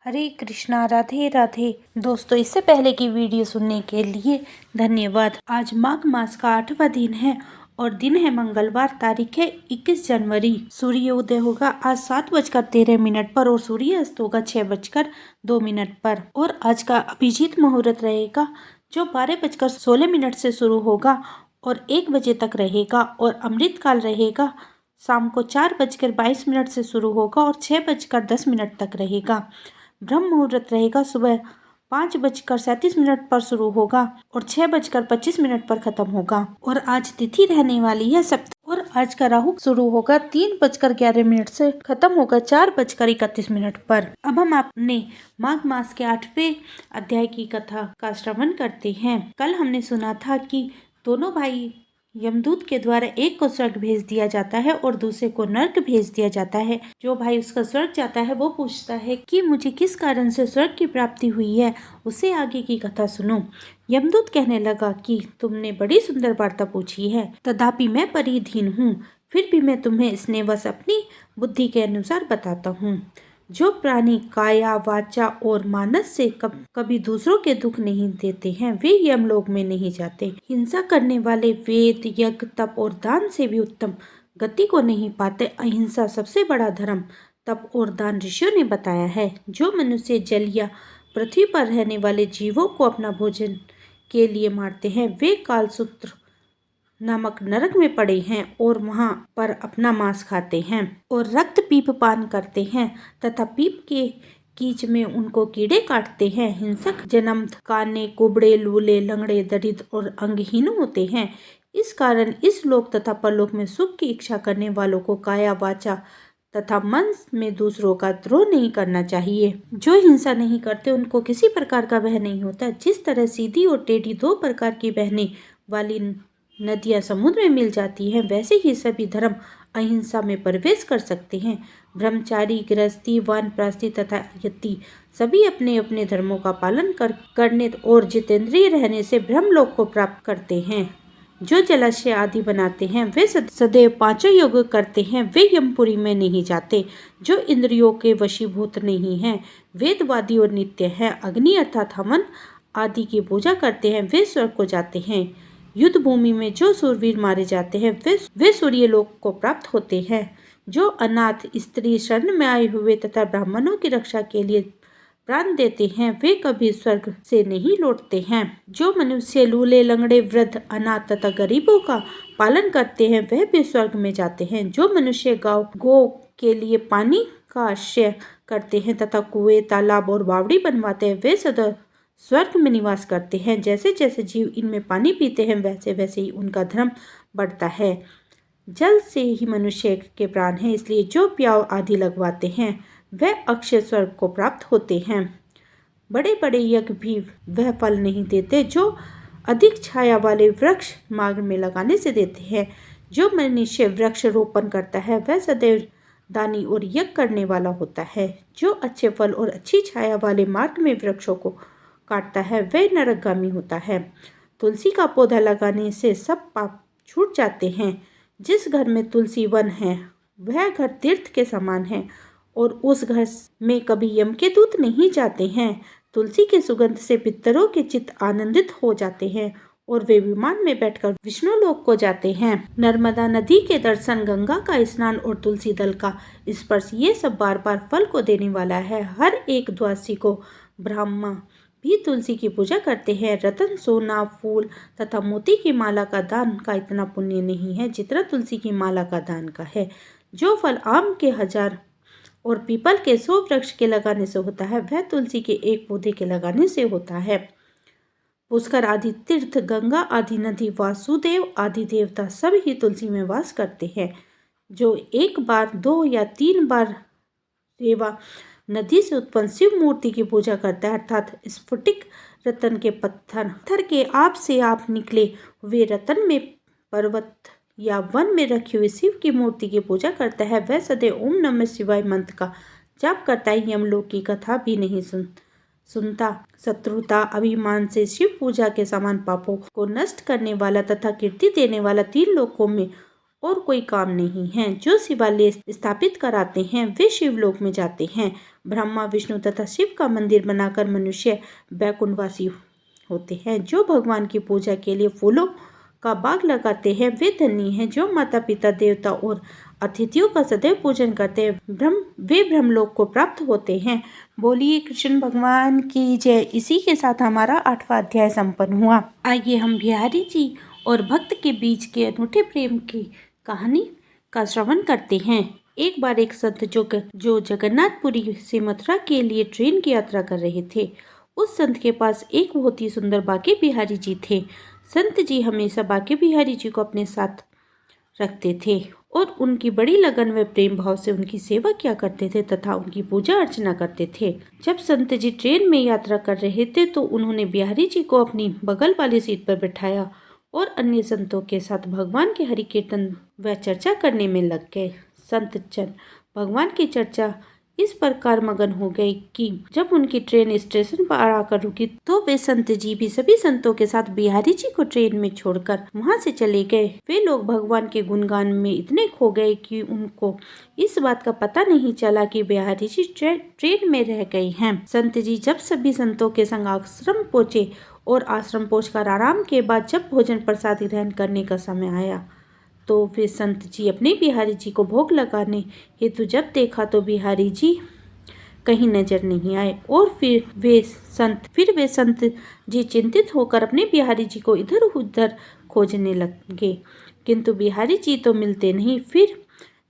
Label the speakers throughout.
Speaker 1: हरे कृष्णा, राधे राधे। दोस्तों, इससे पहले की वीडियो सुनने के लिए धन्यवाद। आज माघ मास का 8वां दिन है और दिन है मंगलवार। तारीख है 21 जनवरी। सूर्योदय होगा आज 7:13 पर और सूर्यास्त होगा 6:02 पर। और आज का अभिजीत मुहूर्त रहेगा जो 12:16 से शुरू होगा और 1 बजे तक रहेगा। और अमृत काल रहेगा शाम को 4:22 से शुरू होगा और 6:10 तक रहेगा। ब्रह्म मुहूर्त रहेगा सुबह 5:37 पर शुरू होगा और 6:25 पर खत्म होगा। और आज तिथि रहने वाली है सप्तमी। और आज का राहु शुरू होगा 3:11 से खत्म होगा 4:31 पर। अब हम अपने माघ मास के 8वें अध्याय की कथा का श्रवण करते हैं। कल हमने सुना था कि दोनों भाई यमदूत के द्वारा एक को स्वर्ग भेज दिया जाता है और दूसरे को नर्क भेज दिया जाता है। जो भाई उसका स्वर्ग जाता है वो पूछता है कि मुझे किस कारण से स्वर्ग की प्राप्ति हुई है, उसे आगे की कथा सुनो। यमदूत कहने लगा कि तुमने बड़ी सुंदर वार्ता पूछी है, तथापि मैं परिधीन हूँ, फिर भी मैं तुम्हें स्नेहवश अपनी बुद्धि के अनुसार बताता हूँ। जो प्राणी काया, वाचा और मानस से कभी दूसरों के दुख नहीं देते हैं वे यमलोक में नहीं जाते। हिंसा करने वाले वेद, यज्ञ, तप और दान से भी उत्तम गति को नहीं पाते। अहिंसा सबसे बड़ा धर्म, तप और दान ऋषियों ने बताया है। जो मनुष्य जल या पृथ्वी पर रहने वाले जीवों को अपना भोजन के लिए मारते हैं वे कालसूत्र नामक नरक में पड़े हैं और वहां पर अपना मांस खाते हैं और रक्त पीप पान करते हैं तथा पीप के कीच में उनको कीड़े काटते हैं। हिंसक जन्म काने, कुबड़े, लूले, लंगड़े, दरिद्र और अंगहीन होते हैं। इस कारण इस लोक तथा परलोक में सुख की इच्छा करने वालों को काया, वाचा तथा मन में दूसरों का द्रोह नहीं करना चाहिए। जो हिंसा नहीं करते उनको किसी प्रकार का भय नहीं होता। जिस तरह सीधी और टेढ़ी दो प्रकार की बहने वाली नदियां समुद्र में मिल जाती हैं, वैसे ही सभी धर्म अहिंसा में प्रवेश कर सकते हैं। ब्रह्मचारी, गृहस्थी, वानप्रस्थी तथा यति सभी अपने अपने धर्मों का पालन करने और जितेंद्रिय रहने से ब्रह्मलोक को प्राप्त करते हैं। जो जलाशय आदि बनाते हैं वे सदैव 5 योग करते हैं वे यमपुरी में नहीं जाते। जो इंद्रियों के वशीभूत नहीं हैं, वेदवादी और नित्य हैं, अग्नि अर्थात हवन आदि की पूजा करते हैं वे स्वर्ग को जाते हैं। युद्ध भूमि में जो सूरवीर मारे जाते हैं वे सूर्यलोक को प्राप्त होते हैं। जो अनाथ, स्त्री, शरण में आए हुए तथा ब्राह्मणों की रक्षा के लिए प्राण देते हैं वे कभी स्वर्ग से नहीं लौटते हैं। जो मनुष्य लूले, लंगड़े, वृद्ध, अनाथ तथा गरीबों का पालन करते हैं वह भी स्वर्ग में जाते हैं। जो मनुष्य गौ के लिए पानी का आश्रय करते हैं तथा कुएं, तालाब और बावड़ी बनवाते हैं वे सदा स्वर्ग में निवास करते हैं। जैसे जैसे जीव इनमें पानी पीते हैं वैसे वैसे ही उनका धर्म बढ़ता है। जल से ही मनुष्य के प्राण है, इसलिए जो प्याव आदि लगवाते हैं वह अक्षय स्वर्ग को प्राप्त होते हैं। बड़े बड़े यज्ञ भी वह फल नहीं देते जो अधिक छाया वाले वृक्ष मार्ग में लगाने से देते हैं। जो मनुष्य वृक्ष रोपण करता है वह सदैव दानी और यज्ञ करने वाला होता है। जो अच्छे फल और अच्छी छाया वाले मार्ग में वृक्षों को काटता है वह नरकगामी होता है। तुलसी का पौधा लगाने से सब पाप छूट जाते हैं। जिस घर में तुलसी वन है वह घर तीर्थ के समान है और उस घर में कभी यम के दूत नहीं जाते हैं। तुलसी के सुगंध से पितरों के चित्त आनंदित हो जाते हैं और वे विमान में बैठकर विष्णु लोक को जाते हैं। नर्मदा नदी के दर्शन, गंगा का स्नान और तुलसी दल का स्पर्श ये सब बार बार फल को देने वाला है। हर एक द्वासी को ब्राह्मण भी तुलसी की पूजा करते हैं। रतन, सोना, फूल तथा मोती की माला का दान का इतना पुण्य नहीं है जितना तुलसी की माला का दान का है। जो फल आम के 1000 और पीपल के 100 वृक्ष के लगाने से होता है वह तुलसी के एक पौधे के लगाने से होता है। पुष्कर आदि तीर्थ, गंगा आदि नदी, वासुदेव आदि देवता सब ही तुलसी में वास करते हैं। जो एक बार, 2 या 3 बार रेवा नदी से उत्पन्न शिव मूर्ति की पूजा करता है अर्थात स्फटिक रतन के पत्थर के आप से आप निकले हुए रतन में पर्वत या वन में रखी हुई शिव की मूर्ति की पूजा करता है वह सदैव ओम नमः शिवाय मंत्र का जाप करता है। यमलोक की कथा भी नहीं सुनता। शत्रुता, अभिमान से शिव पूजा के समान पापों को नष्ट करने वाला तथा कीर्ति देने वाला 3 लोकों में और कोई काम नहीं है। जो शिवालय स्थापित कराते हैं वे शिवलोक में जाते हैं। ब्रह्मा विष्णु तथा शिव का मंदिर बनाकर मनुष्य वैकुंठवासी होते हैं। जो भगवान की पूजा के लिए फूलों का बाग लगाते हैं वे धनी हैं। जो माता पिता देवता और अतिथियों का सदैव पूजन करते हैं वे ब्रह्मलोक को प्राप्त होते हैं। बोलिए कृष्ण भगवान की जय। इसी के साथ हमारा 8वां अध्याय संपन्न हुआ। आइए हम बिहारी जी और भक्त के बीच के अनूठे प्रेम की कहानी का श्रवण करते हैं। एक बार एक संत जो जगन्नाथपुरी से मथुरा के लिए ट्रेन की यात्रा कर रहे थे, उस संत के पास एक बहुत ही सुंदर बांके बिहारी जी थे। संत जी हमेशा बांके बिहारी जी को अपने साथ रखते थे और उनकी बड़ी लगन व प्रेम भाव से उनकी सेवा किया करते थे तथा उनकी पूजा अर्चना करते थे। जब संत जी ट्रेन में यात्रा कर रहे थे तो उन्होंने बिहारी जी को अपनी बगल वाली सीट पर बिठाया और अन्य संतों के साथ भगवान के हरि कीर्तन व चर्चा करने में लग गए। संत जन भगवान की चर्चा इस प्रकार मगन हो गए कि जब उनकी ट्रेन स्टेशन पर आकर रुकी तो वे संत जी भी सभी संतों के साथ बिहारी जी को ट्रेन में छोड़कर वहां से चले गए। वे लोग भगवान के गुणगान में इतने खो गए कि उनको इस बात का पता नहीं चला कि बिहारी जी ट्रेन में रह गए हैं। संत जी जब सभी संतों के संग आश्रम पहुँचे और आश्रम पहुंचकर आराम के बाद जब भोजन प्रसाद ग्रहण करने का समय आया तो वे संत जी अपने बिहारी जी को भोग लगाने हेतु जब देखा तो बिहारी जी कहीं नजर नहीं आए और फिर वे संत जी चिंतित होकर अपने बिहारी जी को इधर उधर खोजने लगे, किंतु बिहारी जी तो मिलते नहीं। फिर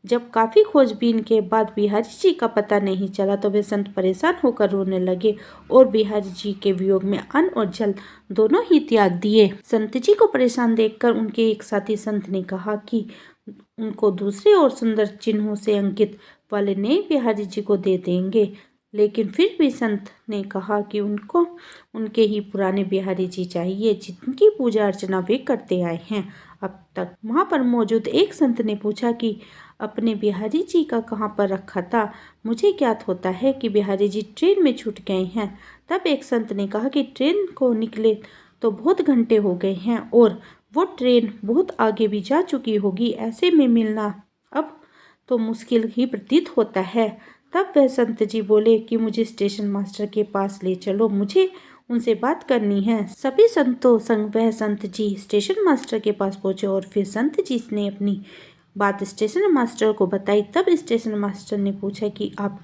Speaker 1: जब काफी खोजबीन के बाद बिहारी जी का पता नहीं चला तो वे संत परेशान होकर रोने लगे और बिहारी जी के वियोग में अन्न और जल दोनों ही त्याग दिए। संत जी को परेशान देखकर उनके एक साथी संत ने कहा कि उनको दूसरे और सुंदर चिन्हों से अंकित वाले नए बिहारी जी को दे देंगे, लेकिन फिर भी संत ने कहा कि उनको उनके ही पुराने बिहारी जी चाहिए जिनकी पूजा अर्चना वे करते आए हैं अब तक। वहां पर मौजूद एक संत ने पूछा कि अपने बिहारी जी का कहाँ पर रखा था। मुझे ज्ञात होता है कि बिहारी जी ट्रेन में छूट गए हैं। तब एक संत ने कहा कि ट्रेन को निकले तो बहुत घंटे हो गए हैं और वो ट्रेन बहुत आगे भी जा चुकी होगी, ऐसे में मिलना अब तो मुश्किल ही प्रतीत होता है। तब वह संत जी बोले कि मुझे स्टेशन मास्टर के पास ले चलो, मुझे उनसे बात करनी है। सभी संतों संग वह संत जी स्टेशन मास्टर के पास पहुंचे और फिर संत जी ने अपनी बात स्टेशन मास्टर को बताई। तब स्टेशन मास्टर ने पूछा कि आप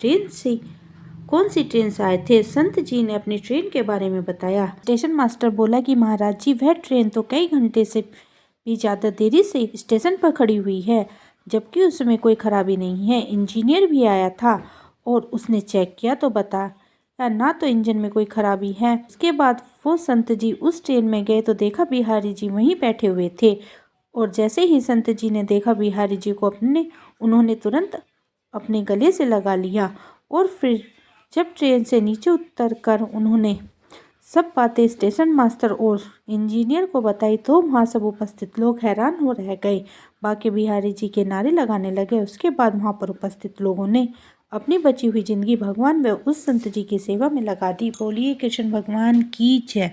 Speaker 1: कौन सी ट्रेन से आए थे। संत जी ने अपनी ट्रेन के बारे में बताया। स्टेशन मास्टर बोला कि महाराज जी वह ट्रेन तो कई घंटे से भी ज़्यादा देरी से स्टेशन पर खड़ी हुई है, जबकि उसमें कोई खराबी नहीं है। इंजीनियर भी आया था और उसने चेक किया तो बताया ना तो इंजन में कोई खराबी है। उसके बाद वो संत जी उस ट्रेन में गए तो देखा बिहारी जी वहीं बैठे हुए थे और जैसे ही संत जी ने देखा बिहारी जी को उन्होंने तुरंत अपने गले से लगा लिया और फिर जब ट्रेन से नीचे उतरकर उन्होंने सब बातें स्टेशन मास्टर और इंजीनियर को बताई तो वहाँ सब उपस्थित लोग हैरान हो रह गए। बाकी बिहारी जी के नारे लगाने लगे। उसके बाद वहाँ पर उपस्थित लोगों ने अपनी बची हुई जिंदगी भगवान व उस संत जी की सेवा में लगा दी। बोलिए कृष्ण भगवान की जय।